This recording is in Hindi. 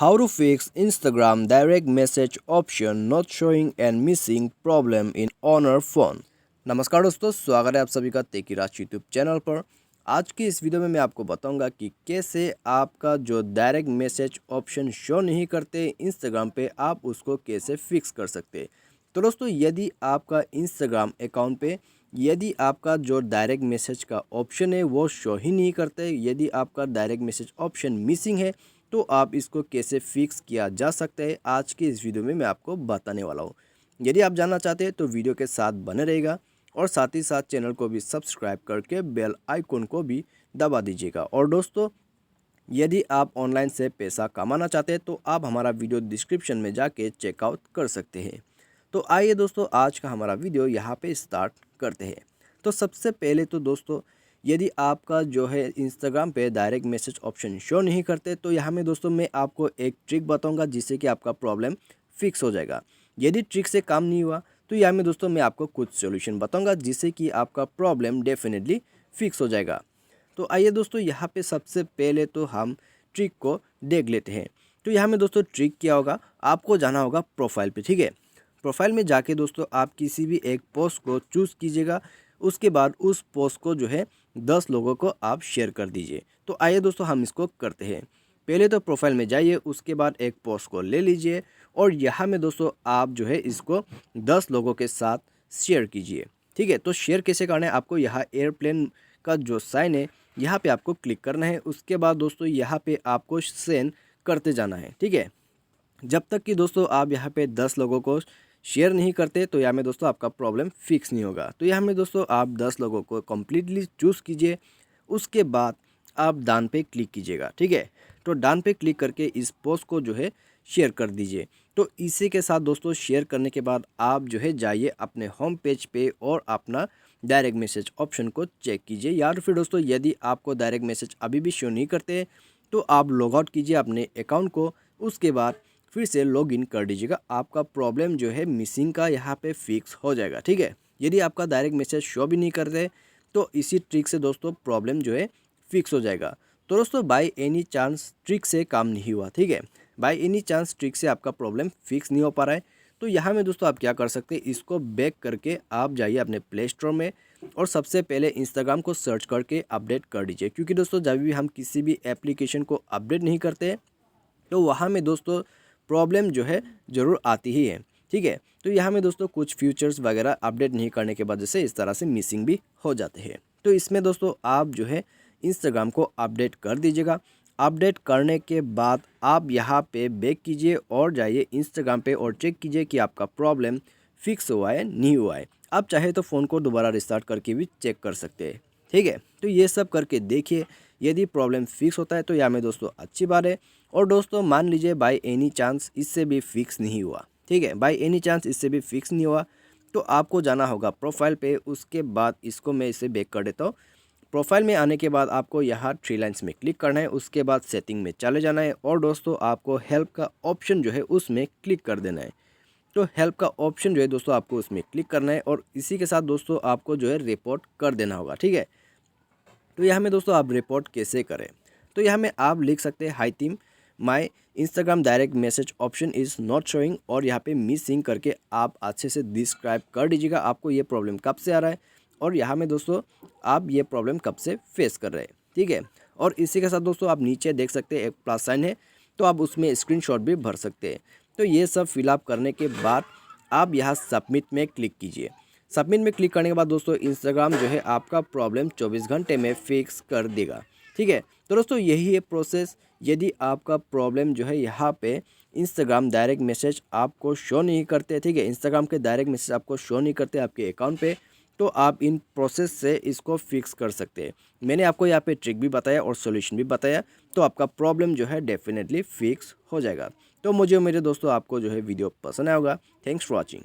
How to fix Instagram direct message option not showing and missing problem in Honor phone। नमस्कार दोस्तों, स्वागत है आप सभी का टेकी राज यूट्यूब चैनल पर। आज की इस वीडियो में मैं आपको बताऊंगा कि कैसे आपका जो डायरेक्ट मैसेज ऑप्शन शो नहीं करते इंस्टाग्राम पे, आप उसको कैसे फिक्स कर सकते। तो दोस्तों, यदि आपका इंस्टाग्राम अकाउंट पे यदि आपका जो डायरेक्ट मैसेज का ऑप्शन है वो शो ही नहीं करते, यदि आपका डायरेक्ट मैसेज ऑप्शन मिसिंग है, तो आप इसको कैसे फिक्स किया जा सकता है, आज की इस वीडियो में मैं आपको बताने वाला हूँ। यदि आप जानना चाहते हैं तो वीडियो के साथ बने रहेगा और साथ ही साथ चैनल को भी सब्सक्राइब करके बेल आइकन को भी दबा दीजिएगा। और दोस्तों, यदि आप ऑनलाइन से पैसा कमाना चाहते हैं तो आप हमारा वीडियो डिस्क्रिप्शन में जाके चेकआउट कर सकते हैं। तो आइए दोस्तों, आज का हमारा वीडियो यहाँ पे स्टार्ट करते हैं। तो सबसे पहले तो दोस्तों, यदि आपका जो है इंस्टाग्राम पे डायरेक्ट मैसेज ऑप्शन शो नहीं करते, तो यहाँ में दोस्तों मैं आपको एक ट्रिक बताऊंगा जिससे कि आपका प्रॉब्लम फिक्स हो जाएगा। यदि ट्रिक से काम नहीं हुआ तो यहाँ में दोस्तों मैं आपको कुछ सॉल्यूशन बताऊंगा जिससे कि आपका प्रॉब्लम डेफिनेटली फिक्स हो जाएगा। तो आइए दोस्तों, यहाँ पे सबसे पहले तो हम ट्रिक को देख लेते हैं। तो यहाँ में दोस्तों ट्रिक क्या होगा, आपको जाना होगा प्रोफाइल पे। ठीक है, प्रोफाइल में जाके दोस्तों आप किसी भी एक पोस्ट को चूज़ कीजिएगा। उसके बाद उस पोस्ट को जो है 10 लोगों को आप शेयर कर दीजिए। तो आइए दोस्तों, हम इसको करते हैं। पहले तो प्रोफाइल में जाइए, उसके बाद एक पोस्ट को ले लीजिए और यहाँ में दोस्तों आप जो है इसको 10 लोगों के साथ शेयर कीजिए। ठीक है, तो शेयर कैसे करना है, आपको यहाँ एयरप्लेन का जो साइन है यहाँ पे आपको क्लिक करना है। उसके बाद दोस्तों यहाँ पे आपको सेंड करते जाना है। ठीक है, जब तक कि दोस्तों आप यहाँ पे 10 लोगों को शेयर नहीं करते तो यहाँ में दोस्तों आपका प्रॉब्लम फिक्स नहीं होगा। तो यहाँ में दोस्तों आप 10 लोगों को कम्प्लीटली चूज़ कीजिए। उसके बाद आप डन पे क्लिक कीजिएगा। ठीक है, तो डन पे क्लिक करके इस पोस्ट को जो है शेयर कर दीजिए। तो इसी के साथ दोस्तों शेयर करने के बाद आप जो है जाइए अपने होम पेज पे और अपना डायरेक्ट मैसेज ऑप्शन को चेक कीजिए। या फिर दोस्तों यदि आपको डायरेक्ट मैसेज अभी भी शो नहीं करते तो आप लॉग आउट कीजिए अपने अकाउंट को। उसके बाद फिर से लॉगिन कर दीजिएगा। आपका प्रॉब्लम जो है मिसिंग का यहाँ पे फिक्स हो जाएगा। ठीक है, यदि आपका डायरेक्ट मैसेज शो भी नहीं करते तो इसी ट्रिक से दोस्तों प्रॉब्लम जो है फिक्स हो जाएगा। तो दोस्तों बाय एनी चांस ट्रिक से काम नहीं हुआ, ठीक है, बाय एनी चांस ट्रिक से आपका प्रॉब्लम फिक्स नहीं हो पा रहा है, तो यहाँ में दोस्तों आप क्या कर सकते हैं, इसको बैक करके आप जाइए अपने प्ले स्टोर में और सबसे पहले इंस्टाग्राम को सर्च करके अपडेट कर दीजिए। क्योंकि दोस्तों जब भी हम किसी भी एप्लीकेशन को अपडेट नहीं करते तो वहाँ में दोस्तों प्रॉब्लम जो है ज़रूर आती ही है। ठीक है, तो यहाँ में दोस्तों कुछ फीचर्स वगैरह अपडेट नहीं करने के वजह से इस तरह से मिसिंग भी हो जाते हैं। तो इसमें दोस्तों आप जो है इंस्टाग्राम को अपडेट कर दीजिएगा। अपडेट करने के बाद आप यहाँ पे बैक कीजिए और जाइए इंस्टाग्राम पे और चेक कीजिए कि आपका प्रॉब्लम फिक्स हुआ है नहीं हुआ है। आप चाहे तो फ़ोन को दोबारा रिस्टार्ट करके भी चेक कर सकते हैं। ठीक है, तो ये सब करके देखिए, यदि प्रॉब्लम फिक्स होता है तो यहाँ में दोस्तों अच्छी बात है। और दोस्तों मान लीजिए बाय एनी चांस इससे भी फिक्स नहीं हुआ, ठीक है, बाय एनी चांस इससे भी फिक्स नहीं हुआ, तो आपको जाना होगा प्रोफाइल पे। उसके बाद इसको मैं इसे बैक कर देता हूँ। प्रोफाइल में आने के बाद आपको यहाँ 3 लाइन्स में क्लिक करना है। उसके बाद सेटिंग में चले जाना है और दोस्तों आपको हेल्प का ऑप्शन जो है उसमें क्लिक कर देना है। तो हेल्प का ऑप्शन जो है दोस्तों आपको उसमें क्लिक करना है और इसी के साथ दोस्तों आपको जो है रिपोर्ट कर देना होगा। ठीक है, तो यहाँ में दोस्तों आप रिपोर्ट कैसे करें, तो यहाँ में आप लिख सकते हैं hi team my Instagram direct message option is not showing और यहाँ पे मिसिंग करके आप अच्छे से डिस्क्राइब कर दीजिएगा आपको ये प्रॉब्लम कब से आ रहा है और यहाँ में दोस्तों आप ये प्रॉब्लम कब से फेस कर रहे हैं। ठीक है, और इसी के साथ दोस्तों आप नीचे देख सकते हैं एक प्लस साइन है, तो आप उसमें स्क्रीनशॉट भी भर सकते हैं। तो ये सब फिलअप करने के बाद आप यहाँ सबमिट में क्लिक कीजिए। सबमिट में क्लिक करने के बाद दोस्तों इंस्टाग्राम जो है आपका प्रॉब्लम 24 घंटे में फिक्स कर देगा। ठीक है, तो दोस्तों यही है प्रोसेस। यदि आपका प्रॉब्लम जो है यहाँ पे इंस्टाग्राम डायरेक्ट मैसेज आपको शो नहीं करते, ठीक है, इंस्टाग्राम के डायरेक्ट मैसेज आपको शो नहीं करते आपके अकाउंट पे, तो आप इन प्रोसेस से इसको फिक्स कर सकते हैं। मैंने आपको यहाँ पे ट्रिक भी बताया और सॉल्यूशन भी बताया, तो आपका प्रॉब्लम जो है डेफिनेटली फिक्स हो जाएगा। तो मुझे मेरे दोस्तों आपको जो है वीडियो पसंद आया होगा। Thanks for watching.